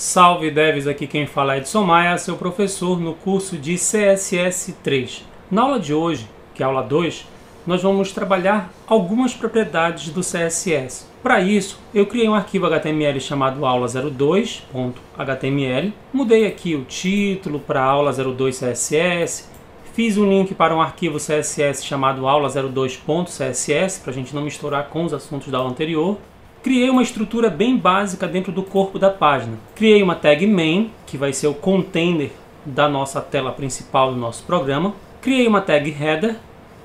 Salve devs, aqui quem fala é Edson Maia, seu professor no curso de CSS3. Na aula de hoje, que é a aula 2, nós vamos trabalhar algumas propriedades do CSS. Para isso, eu criei um arquivo HTML chamado aula02.html, mudei aqui o título para aula 02 CSS, fiz um link para um arquivo CSS chamado aula02.css, para a gente não misturar com os assuntos da aula anterior. Criei uma estrutura bem básica dentro do corpo da página. Criei uma tag main, que vai ser o container da nossa tela principal do nosso programa. Criei uma tag header,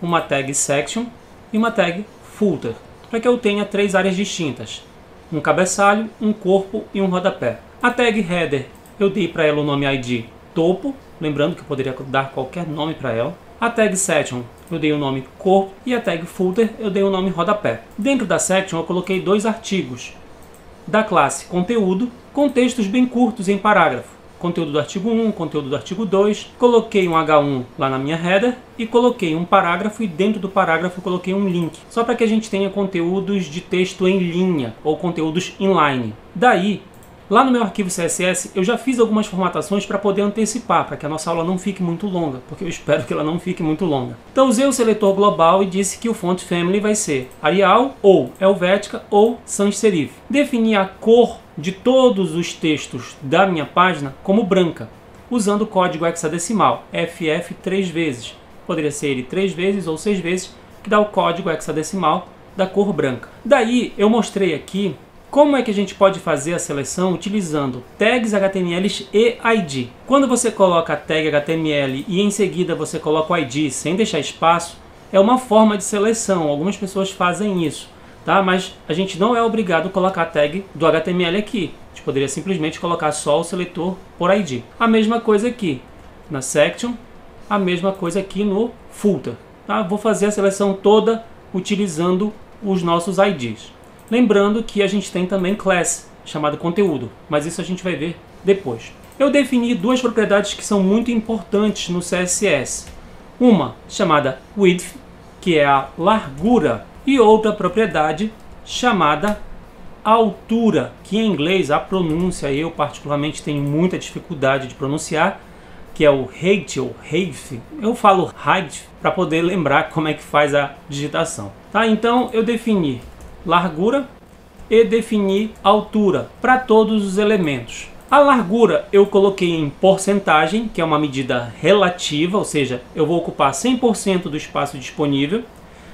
uma tag section e uma tag footer, para que eu tenha três áreas distintas: um cabeçalho, um corpo e um rodapé. A tag header eu dei para ela o nome ID topo, lembrando que eu poderia dar qualquer nome para ela. A tag section eu dei o nome corpo e a tag footer eu dei o nome rodapé. Dentro da section eu coloquei dois artigos da classe conteúdo com textos bem curtos em parágrafo. Conteúdo do artigo 1, conteúdo do artigo 2. Coloquei um H1 lá na minha header e coloquei um parágrafo, e dentro do parágrafo eu coloquei um link, só para que a gente tenha conteúdos de texto em linha ou conteúdos inline. Daí, lá no meu arquivo CSS, eu já fiz algumas formatações para poder antecipar, para que a nossa aula não fique muito longa, porque eu espero que ela não fique muito longa. Então usei o seletor global e disse que o font family vai ser Arial, ou Helvética, ou sans serif. Defini a cor de todos os textos da minha página como branca, usando o código hexadecimal, FF 3 vezes. Poderia ser ele 3 vezes ou 6 vezes, que dá o código hexadecimal da cor branca. Daí eu mostrei aqui como é que a gente pode fazer a seleção utilizando tags HTML e ID. Quando você coloca a tag HTML e em seguida você coloca o ID sem deixar espaço, é uma forma de seleção. Algumas pessoas fazem isso, tá? Mas a gente não é obrigado a colocar a tag do HTML aqui. A gente poderia simplesmente colocar só o seletor por ID. A mesma coisa aqui na section, a mesma coisa aqui no footer. Tá? Vou fazer a seleção toda utilizando os nossos IDs. Lembrando que a gente tem também class, chamado conteúdo, mas isso a gente vai ver depois. Eu defini duas propriedades que são muito importantes no CSS. Uma chamada width, que é a largura, e outra propriedade chamada altura, que em inglês a pronúncia eu particularmente tenho muita dificuldade de pronunciar, que é o height ou height. Eu falo height para poder lembrar como é que faz a digitação. Tá? Então eu defini largura e definir altura para todos os elementos. A largura eu coloquei em porcentagem, que é uma medida relativa, ou seja, eu vou ocupar 100% do espaço disponível.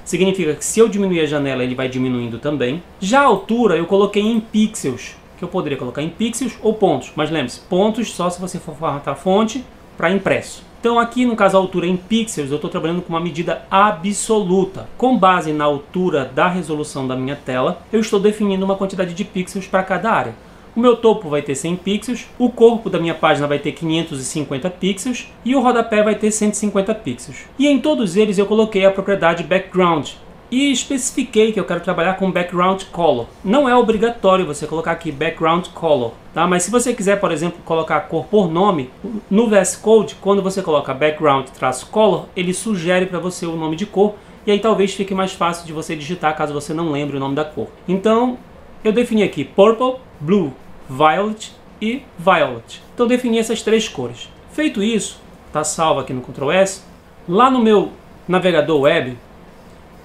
Significa que se eu diminuir a janela, ele vai diminuindo também. Já a altura eu coloquei em pixels, que eu poderia colocar em pixels ou pontos, mas lembre-se, pontos só se você for formatar a fonte para impresso. Então aqui no caso a altura em pixels eu estou trabalhando com uma medida absoluta. Com base na altura da resolução da minha tela, eu estou definindo uma quantidade de pixels para cada área. O meu topo vai ter 100 pixels, o corpo da minha página vai ter 550 pixels e o rodapé vai ter 150 pixels. E em todos eles eu coloquei a propriedade background e especifiquei que eu quero trabalhar com background color. Não é obrigatório você colocar aqui background color, tá? Mas se você quiser, por exemplo, colocar a cor por nome, no VS Code, quando você coloca background-color, ele sugere para você o nome de cor, e aí talvez fique mais fácil de você digitar caso você não lembre o nome da cor. Então, eu defini aqui purple, blue, violet e violet. Então, defini essas três cores. Feito isso, tá salvo aqui no Ctrl S, lá no meu navegador web,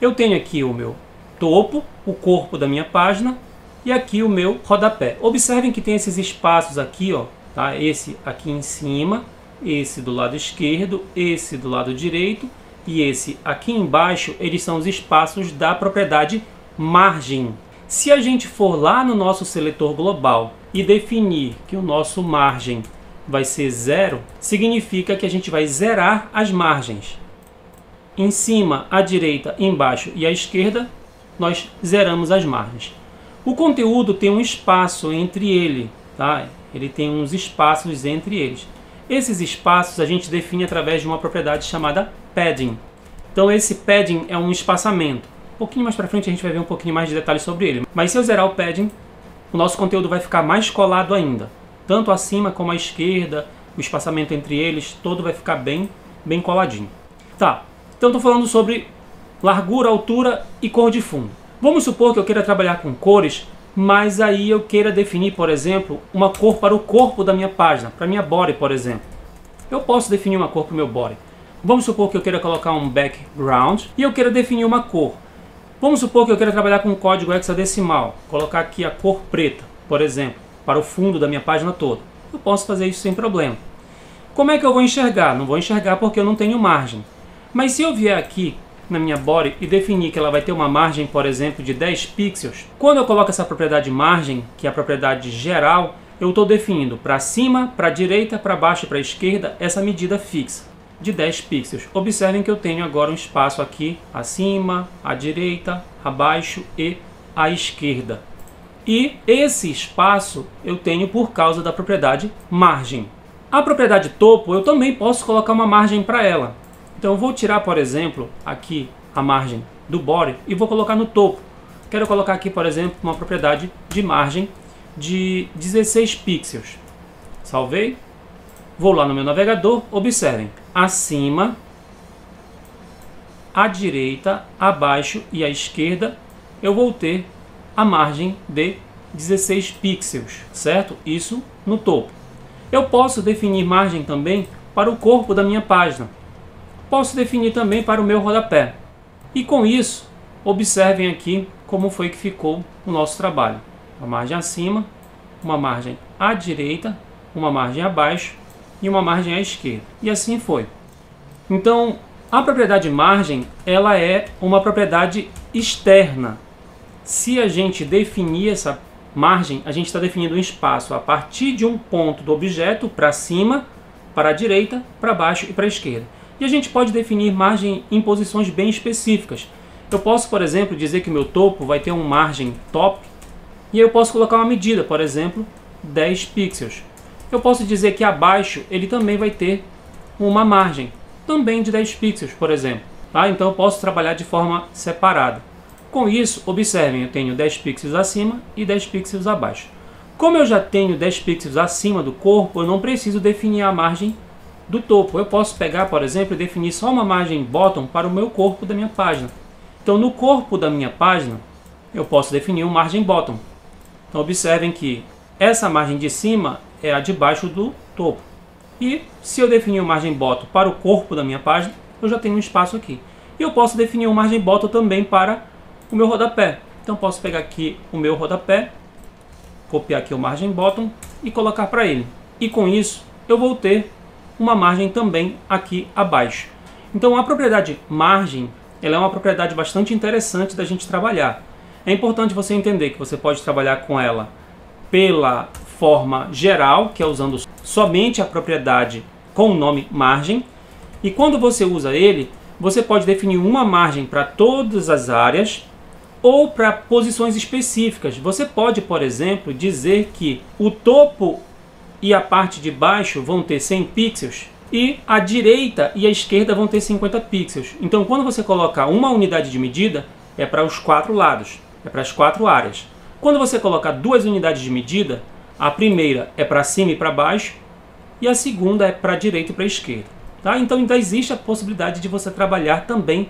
eu tenho aqui o meu topo, o corpo da minha página e aqui o meu rodapé. Observem que tem esses espaços aqui, ó, tá? Esse aqui em cima, esse do lado esquerdo, esse do lado direito e esse aqui embaixo, eles são os espaços da propriedade margem. Se a gente for lá no nosso seletor global e definir que o nosso margem vai ser 0, significa que a gente vai zerar as margens. Em cima, à direita, embaixo e à esquerda, nós zeramos as margens. O conteúdo tem um espaço entre ele, tá? Ele tem uns espaços entre eles. Esses espaços a gente define através de uma propriedade chamada padding. Então esse padding é um espaçamento. Um pouquinho mais para frente a gente vai ver um pouquinho mais de detalhes sobre ele. Mas se eu zerar o padding, o nosso conteúdo vai ficar mais colado ainda. Tanto acima como à esquerda, o espaçamento entre eles, todo vai ficar bem coladinho. Tá. Então estou falando sobre largura, altura e cor de fundo. Vamos supor que eu queira trabalhar com cores mas aí eu queira definir, por exemplo, uma cor para o corpo da minha página, para a minha body, por exemplo. Eu posso definir uma cor para o meu body. Vamos supor que eu queira colocar um background e eu queira definir uma cor. Vamos supor que eu queira trabalhar com código hexadecimal, colocar aqui a cor preta, por exemplo, para o fundo da minha página toda. Eu posso fazer isso sem problema. Como é que eu vou enxergar? Não vou enxergar porque eu não tenho margem. Mas se eu vier aqui na minha body e definir que ela vai ter uma margem, por exemplo, de 10 pixels, quando eu coloco essa propriedade margem, que é a propriedade geral, eu estou definindo para cima, para a direita, para baixo e para a esquerda essa medida fixa de 10 pixels. Observem que eu tenho agora um espaço aqui acima, à direita, abaixo e à esquerda. E esse espaço eu tenho por causa da propriedade margem. A propriedade topo eu também posso colocar uma margem para ela. Então eu vou tirar, por exemplo, aqui a margem do body e vou colocar no topo. Quero colocar aqui, por exemplo, uma propriedade de margem de 16 pixels. Salvei. Vou lá no meu navegador, observem. Acima, à direita, abaixo e à esquerda eu vou ter a margem de 16 pixels, certo? Isso no topo. Eu posso definir margem também para o corpo da minha página. Posso definir também para o meu rodapé. E com isso, observem aqui como foi que ficou o nosso trabalho. Uma margem acima, uma margem à direita, uma margem abaixo e uma margem à esquerda. E assim foi. Então, a propriedade margem, ela é uma propriedade externa. Se a gente definir essa margem, a gente está definindo um espaço a partir de um ponto do objeto para cima, para a direita, para baixo e para a esquerda. E a gente pode definir margem em posições bem específicas. Eu posso, por exemplo, dizer que o meu topo vai ter uma margem top e eu posso colocar uma medida, por exemplo, 10 pixels. Eu posso dizer que abaixo ele também vai ter uma margem, também de 10 pixels, por exemplo. Tá? Então eu posso trabalhar de forma separada. Com isso, observem, eu tenho 10 pixels acima e 10 pixels abaixo. Como eu já tenho 10 pixels acima do corpo, eu não preciso definir a margem do topo. Eu posso pegar, por exemplo, e definir só uma margem bottom para o meu corpo da minha página. Então, no corpo da minha página, eu posso definir uma margem bottom. Então, observem que essa margem de cima é a de baixo do topo. E se eu definir uma margem bottom para o corpo da minha página, eu já tenho um espaço aqui. E eu posso definir uma margem bottom também para o meu rodapé. Então, posso pegar aqui o meu rodapé, copiar aqui o margem bottom e colocar para ele. E com isso, eu vou ter uma margem também aqui abaixo. Então a propriedade margem, ela é uma propriedade bastante interessante da gente trabalhar. É importante você entender que você pode trabalhar com ela pela forma geral, que é usando somente a propriedade com o nome margem. E quando você usa ele, você pode definir uma margem para todas as áreas ou para posições específicas. Você pode, por exemplo, dizer que o topo e a parte de baixo vão ter 100 pixels e a direita e a esquerda vão ter 50 pixels. Então, quando você colocar uma unidade de medida, é para os 4 lados, é para as 4 áreas. Quando você colocar 2 unidades de medida, a primeira é para cima e para baixo e a segunda é para a direita e para a esquerda. Tá? Então, ainda existe a possibilidade de você trabalhar também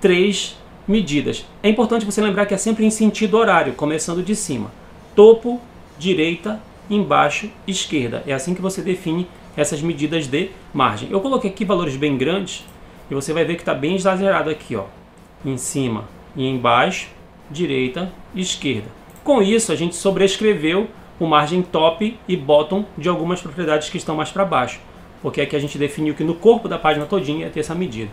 3 medidas. É importante você lembrar que é sempre em sentido horário, começando de cima. Topo, direita, embaixo, esquerda. É assim que você define essas medidas de margem. Eu coloquei aqui valores bem grandes e você vai ver que está bem exagerado aqui, ó, em cima e embaixo, direita e esquerda. Com isso, a gente sobrescreveu o margem top e bottom de algumas propriedades que estão mais para baixo, porque aqui a gente definiu que no corpo da página todinha ia ter essa medida.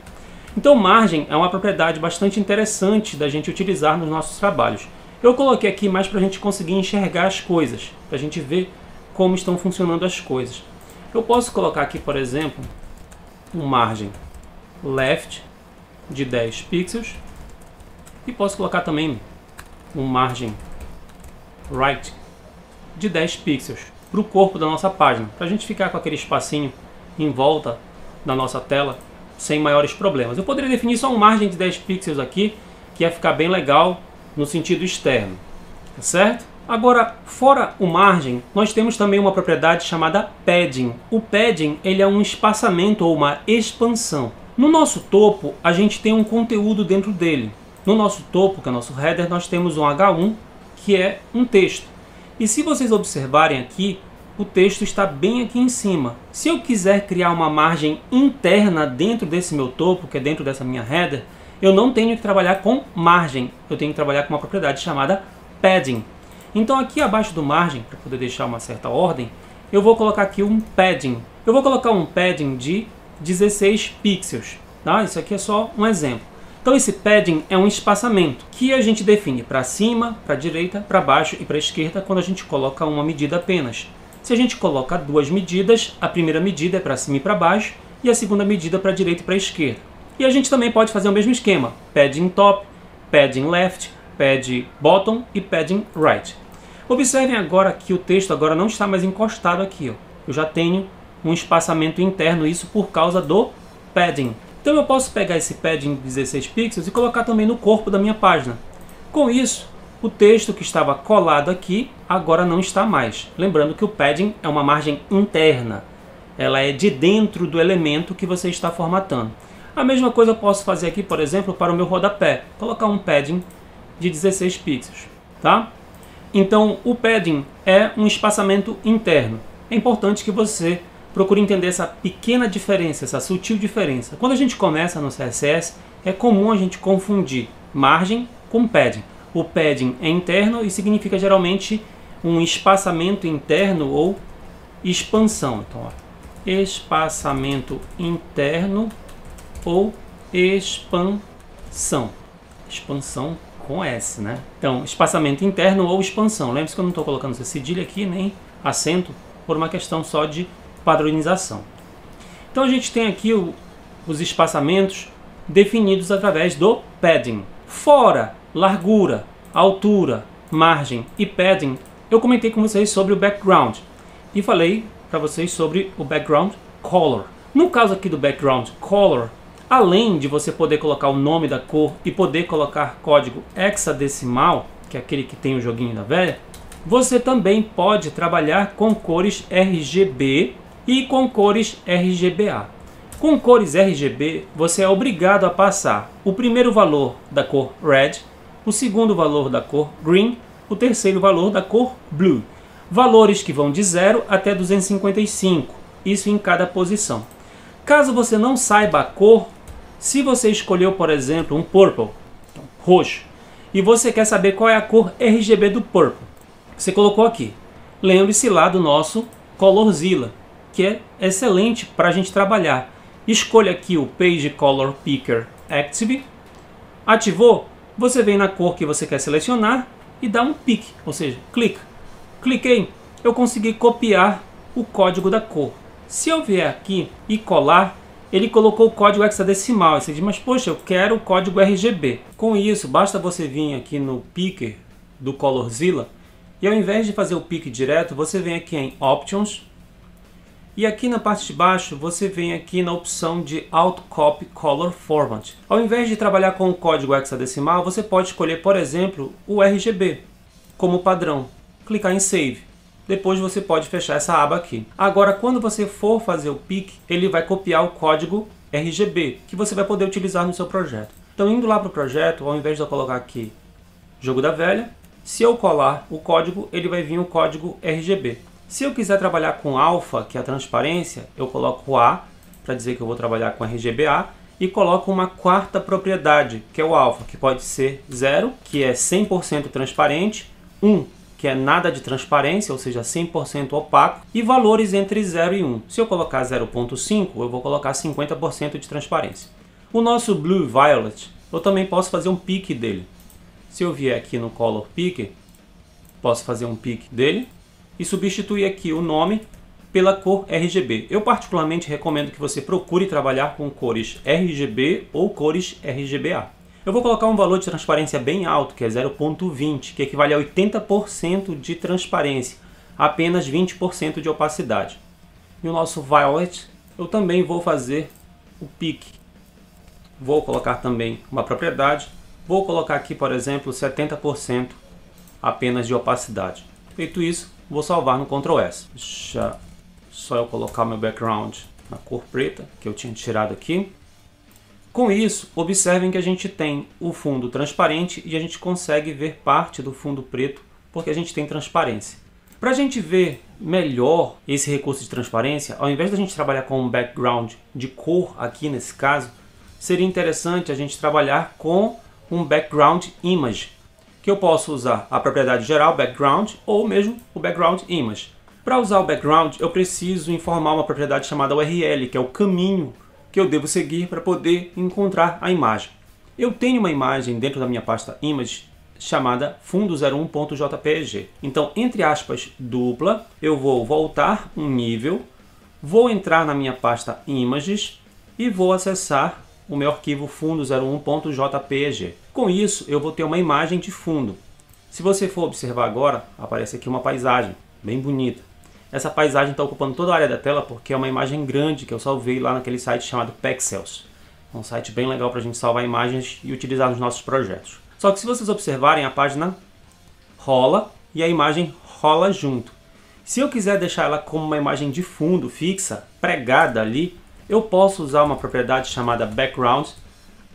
Então, margem é uma propriedade bastante interessante da gente utilizar nos nossos trabalhos. Eu coloquei aqui mais para a gente conseguir enxergar as coisas, para a gente ver como estão funcionando as coisas. Eu posso colocar aqui, por exemplo, um margem left de 10 pixels e posso colocar também um margem right de 10 pixels para o corpo da nossa página, para a gente ficar com aquele espacinho em volta da nossa tela sem maiores problemas. Eu poderia definir só uma margem de 10 pixels aqui, que ia ficar bem legal no sentido externo, tá certo? Agora, fora o margem, nós temos também uma propriedade chamada padding. O padding, ele é um espaçamento ou uma expansão. No nosso topo, a gente tem um conteúdo dentro dele. No nosso topo, que é o nosso header, nós temos um H1, que é um texto. E se vocês observarem aqui, o texto está bem aqui em cima. Se eu quiser criar uma margem interna dentro desse meu topo, que é dentro dessa minha header, eu não tenho que trabalhar com margem, eu tenho que trabalhar com uma propriedade chamada padding. Então aqui abaixo do margem, para poder deixar uma certa ordem, eu vou colocar aqui um padding. Eu vou colocar um padding de 16 pixels. Tá? Isso aqui é só um exemplo. Então esse padding é um espaçamento que a gente define para cima, para direita, para baixo e para esquerda quando a gente coloca uma medida apenas. Se a gente coloca duas medidas, a primeira medida é para cima e para baixo e a segunda medida para direita e para esquerda. E a gente também pode fazer o mesmo esquema: padding top, padding left, padding bottom e padding right. Observem agora que o texto agora não está mais encostado aqui. Ó. Eu já tenho um espaçamento interno, isso por causa do padding. Então eu posso pegar esse padding de 16 pixels e colocar também no corpo da minha página. Com isso, o texto que estava colado aqui agora não está mais. Lembrando que o padding é uma margem interna. Ela é de dentro do elemento que você está formatando. A mesma coisa eu posso fazer aqui, por exemplo, para o meu rodapé. Colocar um padding de 16 pixels. Tá? Então o padding é um espaçamento interno. É importante que você procure entender essa pequena diferença, essa sutil diferença. Quando a gente começa no CSS, é comum a gente confundir margem com padding. O padding é interno e significa geralmente um espaçamento interno ou expansão. Então, ó, espaçamento interno ou expansão. Expansão com S, né? Então, espaçamento interno ou expansão. Lembre-se que eu não estou colocando esse cedilha aqui, nem acento, por uma questão só de padronização. Então a gente tem aqui os espaçamentos definidos através do padding. Fora largura, altura, margem e padding, eu comentei com vocês sobre o background e falei para vocês sobre o background color. No caso aqui do background color, além de você poder colocar o nome da cor e poder colocar código hexadecimal, que é aquele que tem o joguinho da velha, você também pode trabalhar com cores RGB e com cores RGBA. Com cores RGB, você é obrigado a passar o primeiro valor da cor red, o segundo valor da cor green, o terceiro valor da cor blue. Valores que vão de 0 até 255, isso em cada posição. Caso você não saiba a cor, se você escolheu, por exemplo, um purple, roxo, e você quer saber qual é a cor RGB do purple, você colocou aqui. Lembre-se lá do nosso Colorzilla, que é excelente para a gente trabalhar. Escolha aqui o Page Color Picker Active. Ativou, você vem na cor que você quer selecionar e dá um pick, ou seja, clica. Cliquei, eu consegui copiar o código da cor. Se eu vier aqui e colar, ele colocou o código hexadecimal. Você diz, mas poxa, eu quero o código RGB. Com isso, basta você vir aqui no Picker do Colorzilla e ao invés de fazer o pick direto, você vem aqui em Options e aqui na parte de baixo você vem aqui na opção de Auto Copy Color Format. Ao invés de trabalhar com o código hexadecimal, você pode escolher, por exemplo, o RGB como padrão. Clicar em Save. Depois você pode fechar essa aba aqui. Agora, quando você for fazer o pick, ele vai copiar o código RGB, que você vai poder utilizar no seu projeto. Então, indo lá para o projeto, ao invés de eu colocar aqui Jogo da Velha, se eu colar o código, ele vai vir o código RGB. Se eu quiser trabalhar com alfa, que é a transparência, eu coloco A, para dizer que eu vou trabalhar com RGBA, e coloco uma quarta propriedade, que é o alfa, que pode ser 0, que é 100% transparente, 1, que é nada de transparência, ou seja, 100% opaco, e valores entre 0 e 1. Se eu colocar 0.5, eu vou colocar 50% de transparência. O nosso Blue Violet, eu também posso fazer um pick dele. Se eu vier aqui no Color Picker, posso fazer um pick dele e substituir aqui o nome pela cor RGB. Eu particularmente recomendo que você procure trabalhar com cores RGB ou cores RGBA. Eu vou colocar um valor de transparência bem alto, que é 0.20, que equivale a 80% de transparência, apenas 20% de opacidade. E o nosso Violet, eu também vou fazer o pick. Vou colocar também uma propriedade. Vou colocar aqui, por exemplo, 70% apenas de opacidade. Feito isso, vou salvar no Ctrl S. Deixa só eu colocar meu background na cor preta, que eu tinha tirado aqui. Com isso, observem que a gente tem o fundo transparente e a gente consegue ver parte do fundo preto porque a gente tem transparência. Para a gente ver melhor esse recurso de transparência, ao invés da gente trabalhar com um background de cor aqui nesse caso, seria interessante a gente trabalhar com um background image, que eu posso usar a propriedade geral background ou mesmo o background image. Para usar o background, eu preciso informar uma propriedade chamada URL, que é o caminho que eu devo seguir para poder encontrar a imagem. Eu tenho uma imagem dentro da minha pasta image chamada fundo01.jpg. Então, entre aspas dupla, eu vou voltar um nível, vou entrar na minha pasta images e vou acessar o meu arquivo fundo01.jpg. Com isso, eu vou ter uma imagem de fundo. Se você for observar agora, aparece aqui uma paisagem bem bonita. Essa paisagem está ocupando toda a área da tela porque é uma imagem grande que eu salvei lá naquele site chamado Pexels. É um site bem legal para a gente salvar imagens e utilizar nos nossos projetos. Só que se vocês observarem, a página rola e a imagem rola junto. Se eu quiser deixar ela como uma imagem de fundo fixa, pregada ali, eu posso usar uma propriedade chamada background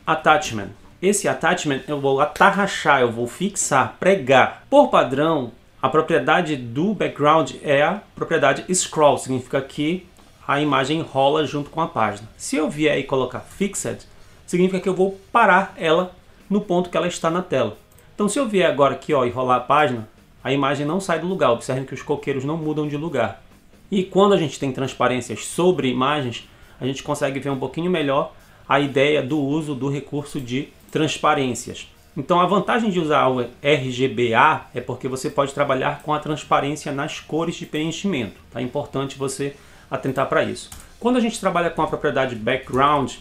attachment. Esse attachment eu vou atarrachar, eu vou fixar, pregar. Por padrão, a propriedade do background é a propriedade scroll, significa que a imagem rola junto com a página. Se eu vier e colocar fixed, significa que eu vou parar ela no ponto que ela está na tela. Então se eu vier agora aqui e rolar a página, a imagem não sai do lugar. Observem que os coqueiros não mudam de lugar. E quando a gente tem transparências sobre imagens, a gente consegue ver um pouquinho melhor a ideia do uso do recurso de transparências. Então a vantagem de usar o RGBA é porque você pode trabalhar com a transparência nas cores de preenchimento. É importante você atentar para isso. Quando a gente trabalha com a propriedade background,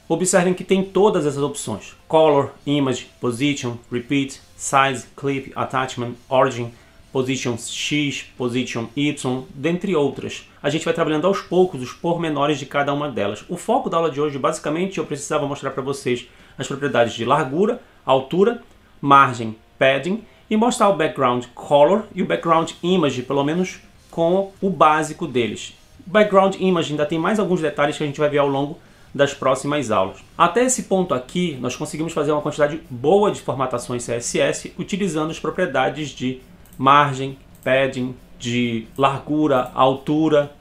observem que tem todas essas opções: Color, Image, Position, Repeat, Size, Clip, Attachment, Origin, Position X, Position Y, dentre outras. A gente vai trabalhando aos poucos os pormenores de cada uma delas. O foco da aula de hoje, basicamente, eu precisava mostrar para vocês as propriedades de largura, altura, margem, padding e mostrar o background color e o background image, pelo menos com o básico deles. O background image ainda tem mais alguns detalhes que a gente vai ver ao longo das próximas aulas. Até esse ponto aqui, nós conseguimos fazer uma quantidade boa de formatações CSS utilizando as propriedades de margem, padding, de largura, altura,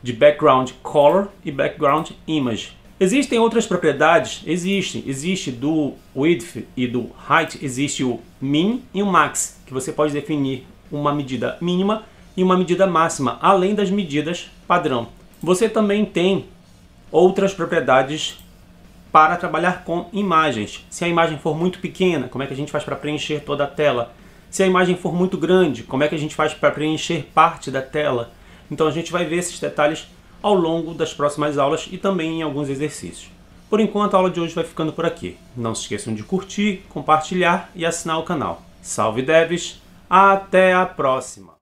de background color e background image. Existem outras propriedades? Existe do width e do height, existe o min e o max, que você pode definir uma medida mínima e uma medida máxima, além das medidas padrão. Você também tem outras propriedades para trabalhar com imagens. Se a imagem for muito pequena, como é que a gente faz para preencher toda a tela? Se a imagem for muito grande, como é que a gente faz para preencher parte da tela? Então a gente vai ver esses detalhes ao longo das próximas aulas e também em alguns exercícios. Por enquanto a aula de hoje vai ficando por aqui. Não se esqueçam de curtir, compartilhar e assinar o canal. Salve devs! Até a próxima!